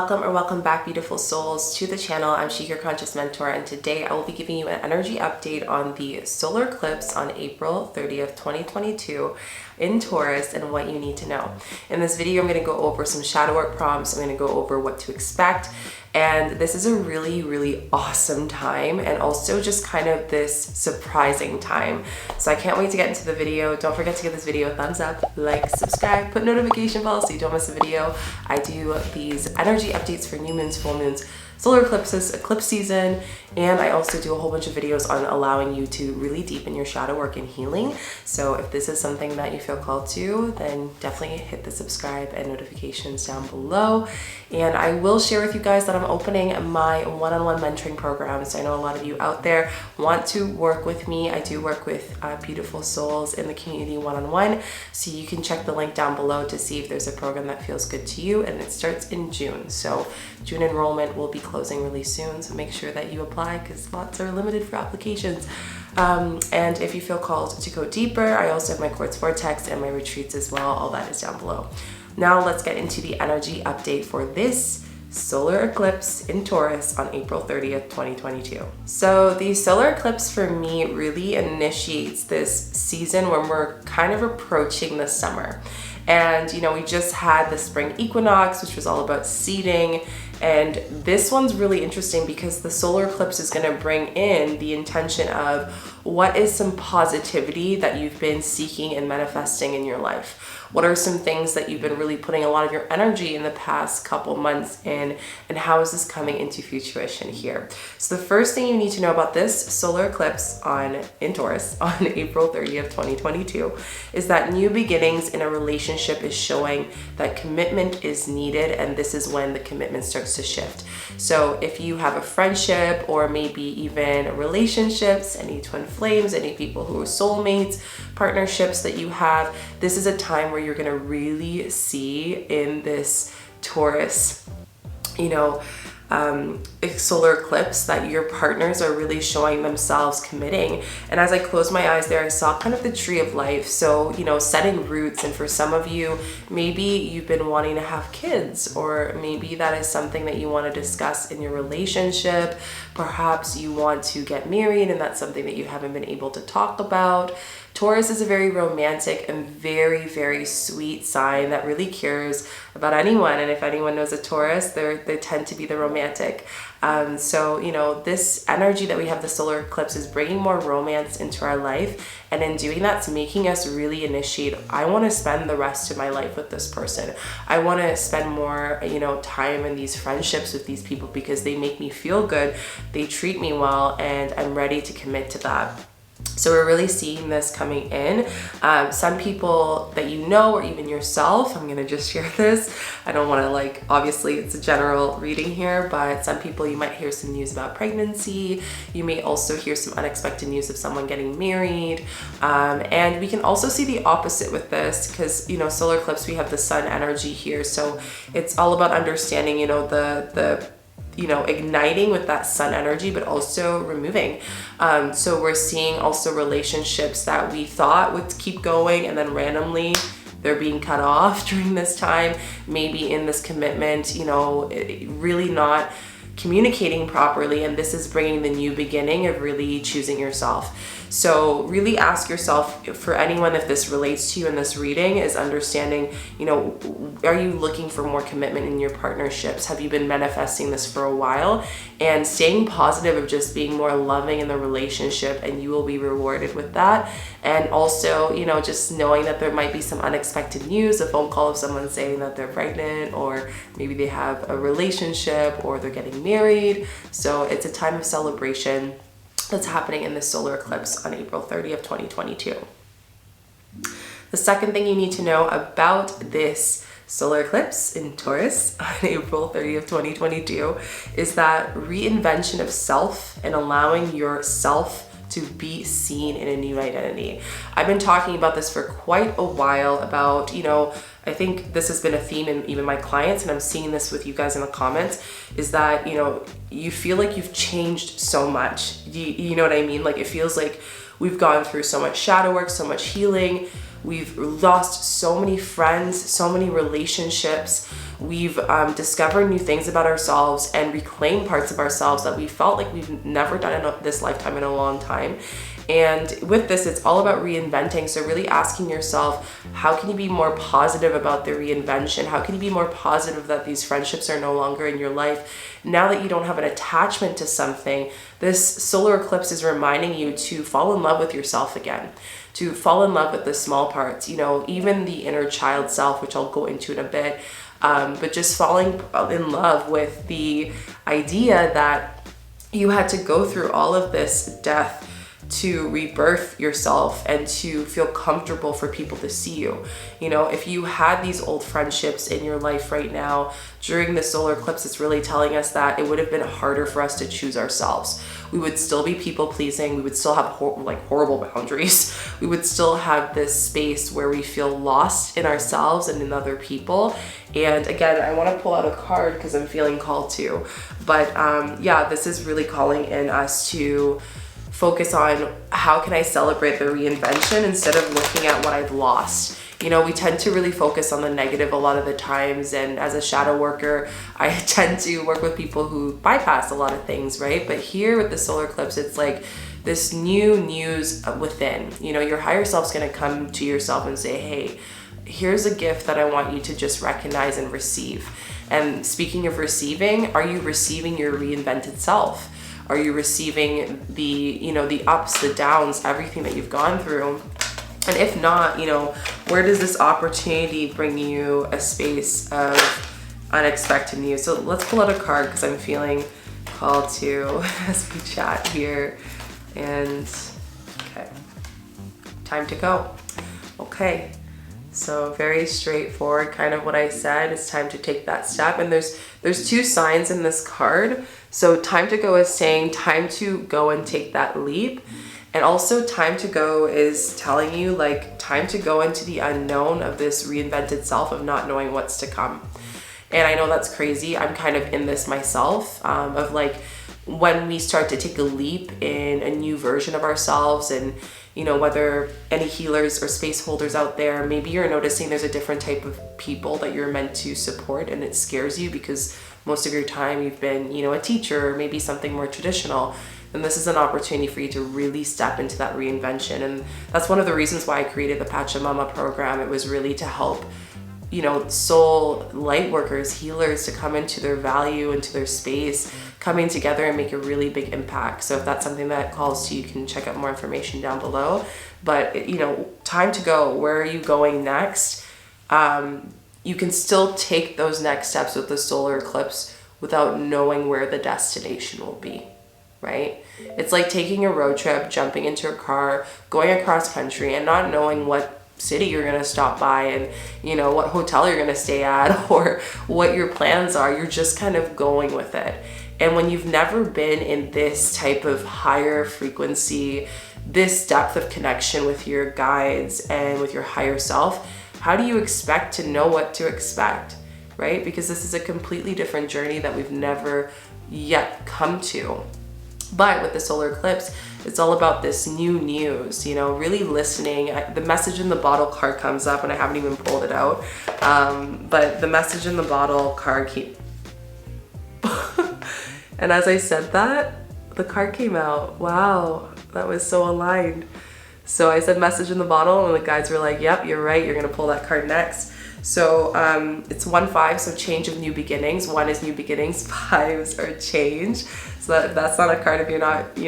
Welcome or welcome back, beautiful souls, to the channel. I'm Chica, your conscious mentor, and today I will be giving you an energy update on the solar eclipse on April 30th, 2022 in Taurus and what you need to know. In this video, I'm going to go over some shadow work prompts. I'm going to go over what to expect. And this is a really awesome time, and also just kind of this surprising time. So I can't wait to get into the video. Don't forget to give this video a thumbs up, like, subscribe, put notification bells so you don't miss a video. I do these energy updates for new moons, full moons, solar eclipses, eclipse season, and I also do a whole bunch of videos on allowing you to really deepen your shadow work and healing. So if this is something that you feel called to, then definitely hit the subscribe and notifications down below. And I will share with you guys that I'm opening my one-on-one mentoring program. So I know a lot of you out there want to work with me. I do work with beautiful souls in the community one-on-one. So you can check the link down below to see if there's a program that feels good to you, and it starts in June. So June enrollment will be closing really soon, so make sure that you apply because slots are limited for applications. And if you feel called to go deeper, I also have my Quartz Vortex and my retreats as well. All that is down below. Now let's get into the energy update for this solar eclipse in Taurus on April 30th, 2022. So the solar eclipse for me really initiates this season when we're kind of approaching the summer. And you know, we just had the spring equinox, which was all about seeding. And this one's really interesting because the solar eclipse is going to bring in the intention of what is some positivity that you've been seeking and manifesting in your life. What are some things that you've been really putting a lot of your energy in the past couple months in, and how is this coming into fruition here? So the first thing you need to know about this solar eclipse in Taurus on April 30th, 2022 is that new beginnings in a relationship is showing that commitment is needed, and this is when the commitment starts to shift. So if you have a friendship or maybe even relationships, any twin flames, any people who are soulmates, partnerships that you have, this is a time where you're going to really see in this Taurus, solar eclipse that your partners are really showing themselves committing. And as I closed my eyes there, I saw kind of the tree of life. So, setting roots. And for some of you, maybe you've been wanting to have kids, or maybe that is something that you want to discuss in your relationship. Perhaps you want to get married and that's something that you haven't been able to talk about. Taurus is a very romantic and very sweet sign that really cares about anyone. And if anyone knows a Taurus, they tend to be the romantic. So, this energy that we have, the solar eclipse, is bringing more romance into our life. And in doing that, it's making us really initiate, I want to spend the rest of my life with this person. I want to spend more, time in these friendships with these people because they make me feel good. They treat me well, and I'm ready to commit to that. So we're really seeing this coming in. Some people that you know, or even yourself, I'm gonna just share this. I don't wanna obviously it's a general reading here, but some people, you might hear some news about pregnancy. You may also hear some unexpected news of someone getting married. And we can also see the opposite with this because, solar eclipse, we have the sun energy here. So it's all about understanding, igniting with that sun energy, but also removing. So we're seeing also relationships that we thought would keep going, and then randomly they're being cut off during this time, maybe in this commitment, really not communicating properly. And this is bringing the new beginning of really choosing yourself. So really ask yourself, for anyone, if this relates to you in this reading, is understanding, are you looking for more commitment in your partnerships? Have you been manifesting this for a while? And staying positive of just being more loving in the relationship, and you will be rewarded with that. And also, just knowing that there might be some unexpected news, a phone call of someone saying that they're pregnant, or maybe they have a relationship, or they're getting married. So it's a time of celebration that's happening in the solar eclipse on April 30th, 2022. The second thing you need to know about this solar eclipse in Taurus on April 30th, 2022 is that reinvention of self and allowing yourself to be seen in a new identity. I've been talking about this for quite a while about, I think this has been a theme in even my clients, and I'm seeing this with you guys in the comments, is that, you feel like you've changed so much. You know what I mean? It feels like we've gone through so much shadow work, so much healing. We've lost so many friends, so many relationships. We've discovered new things about ourselves and reclaimed parts of ourselves that we felt like we've never done in this lifetime in a long time. And with this, it's all about reinventing. So really asking yourself, how can you be more positive about the reinvention? How can you be more positive that these friendships are no longer in your life? Now that you don't have an attachment to something, this solar eclipse is reminding you to fall in love with yourself again, to fall in love with the small parts, you know, even the inner child self, which I'll go into in a bit, but just falling in love with the idea that you had to go through all of this death to rebirth yourself and to feel comfortable for people to see you. You know, if you had these old friendships in your life right now during the solar eclipse, it's really telling us that it would have been harder for us to choose ourselves. We would still be people pleasing. We would still have horrible boundaries. We would still have this space where we feel lost in ourselves and in other people. And again, I want to pull out a card because I'm feeling called to. But yeah, this is really calling in us to focus on how can I celebrate the reinvention instead of looking at what I've lost. You know, we tend to really focus on the negative a lot of the times, and as a shadow worker, I tend to work with people who bypass a lot of things, right? But here with the solar eclipse, it's like this new news within. You know, your higher self's gonna come to yourself and say, hey, here's a gift that I want you to just recognize and receive. And speaking of receiving, are you receiving your reinvented self? Are you receiving the, you know, the ups, the downs, everything that you've gone through? And if not, you know, where does this opportunity bring you a space of unexpected news? So let's pull out a card because I'm feeling called to as we chat here. And okay, time to go. Okay. So very straightforward, kind of what I said. It's time to take that step. And there's two signs in this card. So time to go is saying time to go and take that leap. And also time to go is telling you like time to go into the unknown of this reinvented self of not knowing what's to come. And I know that's crazy. I'm kind of in this myself of like when we start to take a leap in a new version of ourselves, and you know, whether any healers or space holders out there, maybe you're noticing there's a different type of people that you're meant to support and it scares you because most of your time you've been, you know, a teacher or maybe something more traditional. And this is an opportunity for you to really step into that reinvention. And that's one of the reasons why I created the Pachamama program. It was really to help, you know, soul light workers, healers to come into their value, into their space, coming together and make a really big impact. So if that's something that calls to you, you can check out more information down below. But, you know, time to go. Where are you going next? You can still take those next steps with the solar eclipse without knowing where the destination will be, right? It's like taking a road trip, jumping into a car, going across country and not knowing what city you're going to stop by and, you know, what hotel you're going to stay at or what your plans are. You're just kind of going with it. And when you've never been in this type of higher frequency, this depth of connection with your guides and with your higher self, how do you expect to know what to expect, right? Because this is a completely different journey that we've never yet come to. But with the solar eclipse, it's all about this new news, you know, really listening. The message in the bottle card comes up and I haven't even pulled it out. But the message in the bottle card came. And as I said that, the card came out. Wow, that was so aligned. So I said message in the bottle and the guides were like, yep, you're right. You're going to pull that card next. So it's 1-5, so change of new beginnings. 1 is new beginnings, 5s are change. So that's not a card if you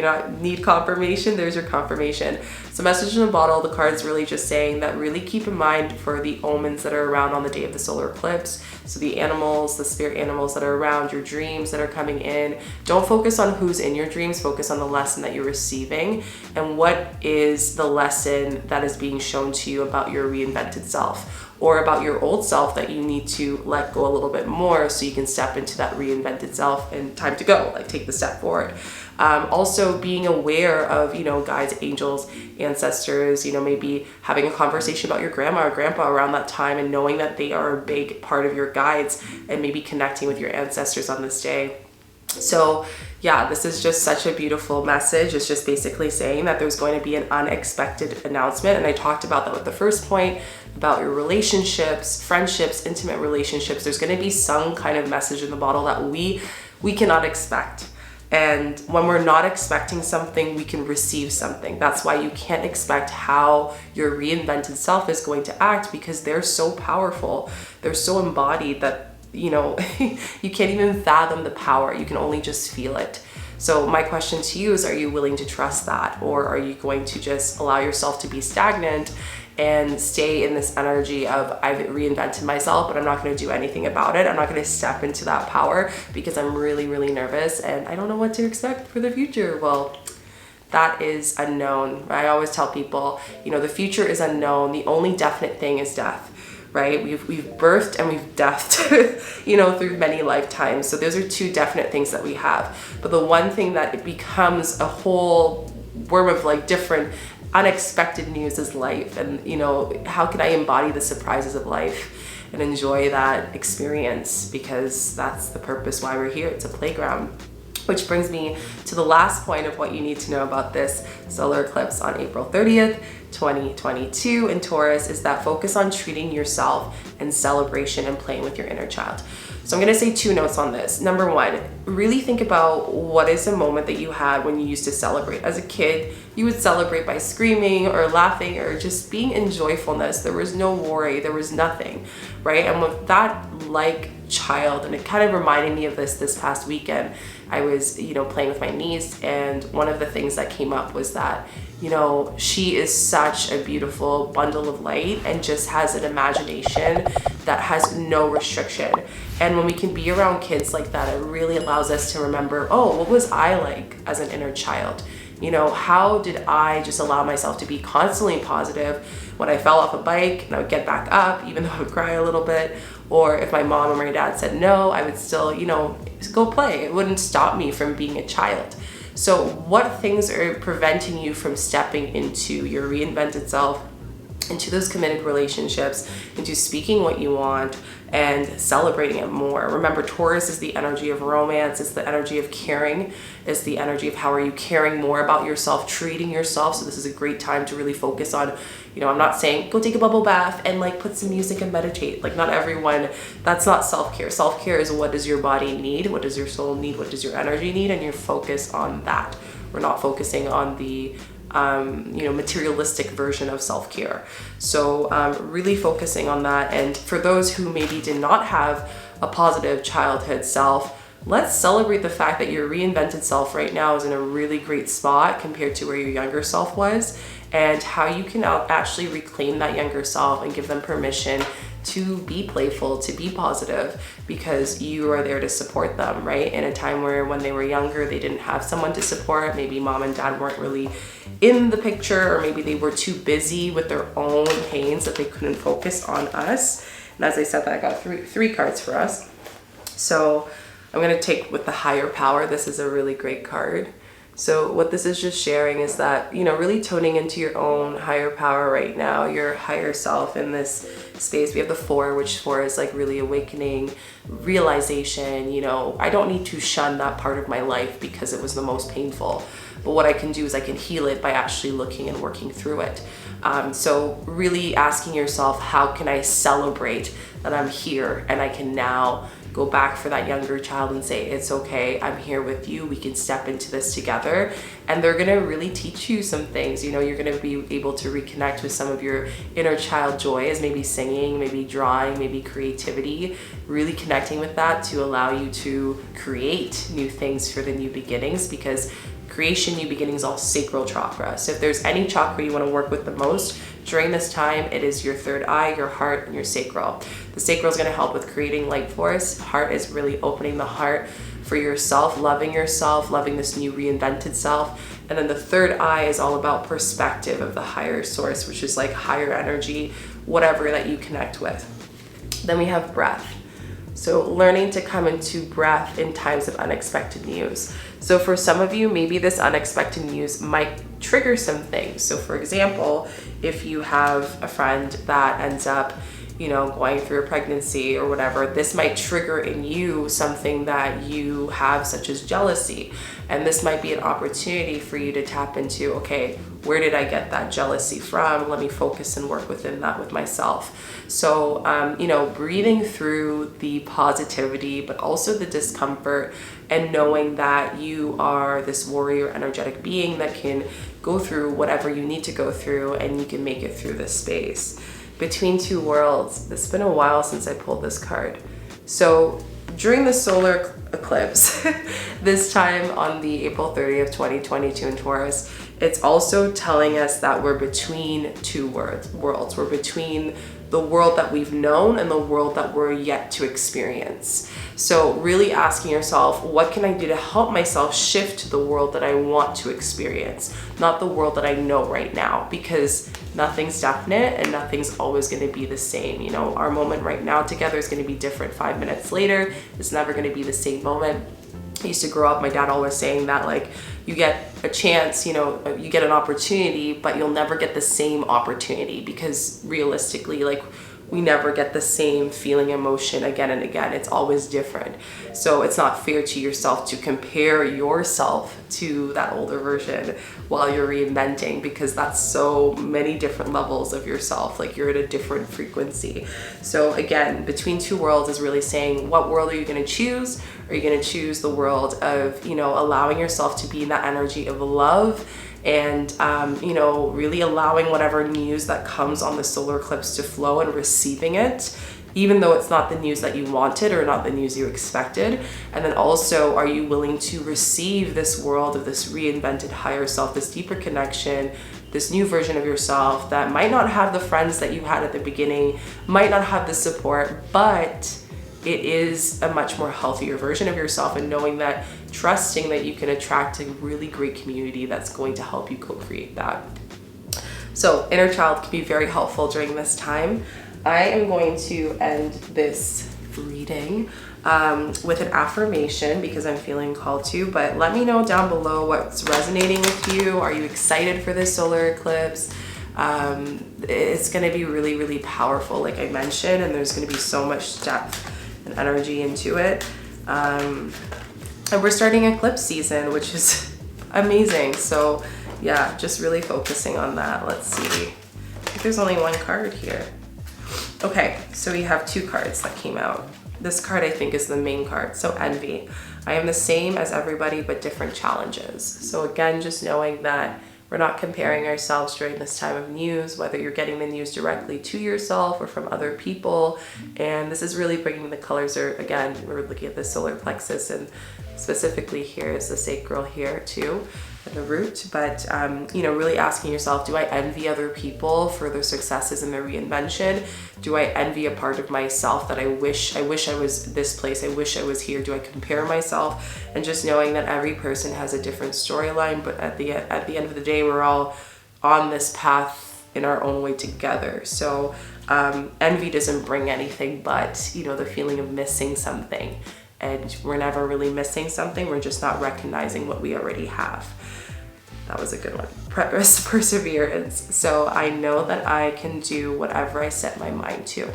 not need confirmation, there's your confirmation. So message in the bottle, the card's really just saying that really keep in mind for the omens that are around on the day of the solar eclipse. So the animals, the spirit animals that are around, your dreams that are coming in. Don't focus on who's in your dreams, focus on the lesson that you're receiving and what is the lesson that is being shown to you about your reinvented self, or about your old self that you need to let go a little bit more so you can step into that reinvented self and time to go, like take the step forward. Also being aware of, you know, guides, angels, ancestors, you know, maybe having a conversation about your grandma or grandpa around that time and knowing that they are a big part of your guides and maybe connecting with your ancestors on this day. So yeah, this is just such a beautiful message. It's just basically saying that there's going to be an unexpected announcement. And I talked about that with the first point about your relationships, friendships, intimate relationships. There's going to be some kind of message in the bottle that we cannot expect. And when we're not expecting something, we can receive something. That's why you can't expect how your reinvented self is going to act, because they're so powerful. They're so embodied that, you know, you can't even fathom the power. You can only just feel it. So my question to you is, are you willing to trust that? Or are you going to just allow yourself to be stagnant and stay in this energy of, I've reinvented myself, but I'm not going to do anything about it. I'm not going to step into that power because I'm really, really nervous and I don't know what to expect for the future. Well, that is unknown. I always tell people, you know, the future is unknown. The only definite thing is death. Right? We've birthed and we've deathed, you know, through many lifetimes. So those are two definite things that we have. But the one thing that it becomes a whole worm of like different unexpected news is life. And, you know, how can I embody the surprises of life and enjoy that experience? Because that's the purpose why we're here. It's a playground. Which brings me to the last point of what you need to know about this solar eclipse on April 30th, 2022 in Taurus, is that focus on treating yourself and celebration and playing with your inner child. So I'm going to say two notes on this. Number one, really think about what is a moment that you had when you used to celebrate. As a kid, you would celebrate by screaming or laughing or just being in joyfulness. There was no worry, there was nothing, right? And with that like child, and it kind of reminded me of this past weekend, I was, you know, playing with my niece, and one of the things that came up was that, you know, she is such a beautiful bundle of light and just has an imagination that has no restriction. And when we can be around kids like that, it really allows us to remember, oh, what was I like as an inner child? You know, how did I just allow myself to be constantly positive? When I fell off a bike and I would get back up, even though I would cry a little bit, or if my mom or my dad said no, I would still, you know, go play. It wouldn't stop me from being a child. So what things are preventing you from stepping into your reinvented self, into those committed relationships, into speaking what you want and celebrating it more? Remember, Taurus is the energy of romance. It's the energy of caring. It's the energy of how are you caring more about yourself, treating yourself. So this is a great time to really focus on, you know, I'm not saying go take a bubble bath and like put some music and meditate. Like, not everyone, that's not self-care. Self-care is what does your body need? What does your soul need? What does your energy need? And you're focused on that. We're not focusing on the you know, materialistic version of self-care. So really focusing on that. And for those who maybe did not have a positive childhood self, let's celebrate the fact that your reinvented self right now is in a really great spot compared to where your younger self was, and how you can actually reclaim that younger self and give them permission to be playful, to be positive, because you are there to support them, right? In a time where when they were younger, they didn't have someone to support. Maybe mom and dad weren't really in the picture, or maybe they were too busy with their own pains that they couldn't focus on us. And as I said, that I got three cards for us. So I'm gonna take with the higher power. This is a really great card. So what this is just sharing is that, you know, really toning into your own higher power right now, your higher self in this space. We have the 4, which 4 is like really awakening, realization. You know, I don't need to shun that part of my life because it was the most painful. But what I can do is I can heal it by actually looking and working through it. So really asking yourself, how can I celebrate that I'm here and I can now go back for that younger child and say, it's okay, I'm here with you, we can step into this together. And they're gonna really teach you some things. You know, you're gonna be able to reconnect with some of your inner child joys, maybe singing, maybe drawing, maybe creativity, really connecting with that to allow you to create new things for the new beginnings, because creation, new beginnings, all sacral chakra. So if there's any chakra you want to work with the most during this time, it is your third eye, your heart, and your sacral. The sacral is going to help with creating light force. Heart is really opening the heart for yourself, loving this new reinvented self. And then the third eye is all about perspective of the higher source, which is like higher energy, whatever that you connect with. Then we have breath. So learning to come into breath in times of unexpected news. So for some of you, maybe this unexpected news might trigger some things. So for example, if you have a friend that ends up you know, going through a pregnancy or whatever, this might trigger in you something that you have, such as jealousy. And this might be an opportunity for you to tap into, okay, where did I get that jealousy from? Let me focus and work within that with myself. So, you know, breathing through the positivity, but also the discomfort, and knowing that you are this warrior energetic being that can go through whatever you need to go through, and you can make it through this space. Between two worlds, it's been a while since I pulled this card. So during the solar eclipse, this time on the April 30th, 2022 in Taurus, it's also telling us that we're between two worlds. We're between the world that we've known and the world that we're yet to experience. So really asking yourself, what can I do to help myself shift to the world that I want to experience, not the world that I know right now, because nothing's definite and nothing's always going to be the same. You know, our moment right now together is going to be different 5 minutes later. It's never going to be the same moment. I used to grow up, my dad always saying that, like, you get a chance, you know, you get an opportunity, but you'll never get the same opportunity, because realistically, like, we never get the same feeling, emotion again and again. It's always different. So it's not fair to yourself to compare yourself to that older version while you're reinventing, because that's so many different levels of yourself. Like, you're at a different frequency. So again, between two worlds is really saying, what world are you going to choose? Are you going to choose the world of, you know, allowing yourself to be in that energy of love, and you know, really allowing whatever news that comes on the solar eclipse to flow and receiving it, even though it's not the news that you wanted or not the news you expected? And then also, are you willing to receive this world of this reinvented higher self, this deeper connection, this new version of yourself that might not have the friends that you had at the beginning, might not have the support, but it is a much more healthier version of yourself, and knowing that, trusting that you can attract a really great community that's going to help you co-create that. So inner child can be very helpful during this time. I am going to end this reading with an affirmation, because I'm feeling called to, but let me know down below what's resonating with you. Are you excited for this solar eclipse? It's going to be really, really powerful, like I mentioned, and there's going to be so much depth and energy into it. And we're starting eclipse season, which is amazing. So yeah, just really focusing on that. Let's see. I think there's only one card here. Okay, so we have two cards that came out. This card I think is the main card. So envy. I am the same as everybody, but different challenges. So again, just knowing that we're not comparing ourselves during this time of news, whether you're getting the news directly to yourself or from other people. And this is really bringing the colors, or again, we're looking at the solar plexus, and specifically here is the sacral here too, and the root. But, you know, really asking yourself, do I envy other people for their successes in their reinvention? Do I envy a part of myself that I wish I was this place, I wish I was here? Do I compare myself? And just knowing that every person has a different storyline, but at the end of the day, we're all on this path in our own way together. So envy doesn't bring anything but, you know, the feeling of missing something. And we're never really missing something, we're just not recognizing what we already have. That was a good one. Perseverance. So I know that I can do whatever I set my mind to.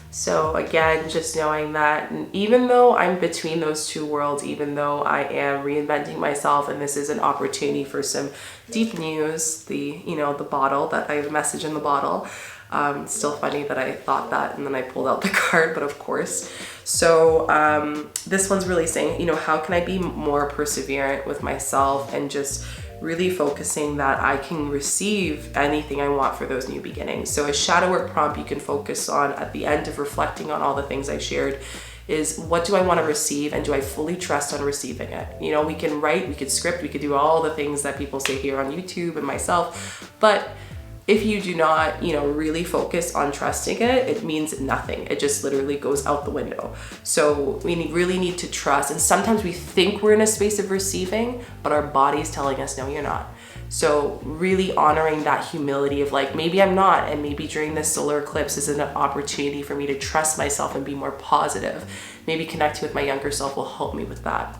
So again, just knowing that, and even though I'm between those two worlds, even though I am reinventing myself, and this is an opportunity for some deep news, the bottle that I have a message in the bottle. It's still funny that I thought that and then I pulled out the card, but of course. So this one's really saying, you know, how can I be more perseverant with myself, and just really focusing that I can receive anything I want for those new beginnings. So a shadow work prompt you can focus on at the end of reflecting on all the things I shared is, what do I want to receive, and do I fully trust on receiving it? You know, we can write, we could script, we could do all the things that people say here on YouTube and myself, but if you do not, you know, really focus on trusting it, it means nothing. It just literally goes out the window. So we really need to trust. And sometimes we think we're in a space of receiving, but our body's telling us, no, you're not. So really honoring that humility of like, maybe I'm not, and maybe during this solar eclipse is an opportunity for me to trust myself and be more positive. Maybe connecting with my younger self will help me with that.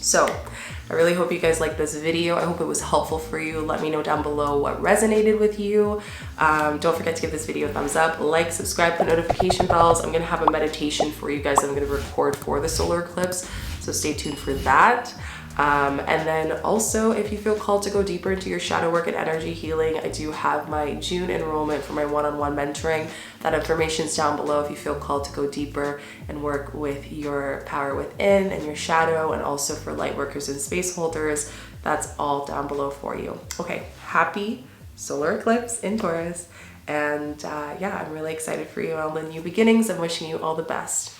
So I really hope you guys liked this video. I hope it was helpful for you. Let me know down below what resonated with you. Don't forget to give this video a thumbs up, like, subscribe, put notification bells. I'm gonna have a meditation for you guys I'm gonna record for the solar eclipse, so stay tuned for that. And then also, if you feel called to go deeper into your shadow work and energy healing, I do have my June enrollment for my one-on-one mentoring. That information's down below if you feel called to go deeper and work with your power within and your shadow, and also for light workers and space holders. That's all down below for you. Okay, happy solar eclipse in Taurus. And yeah, I'm really excited for you on the new beginnings. I'm wishing you all the best.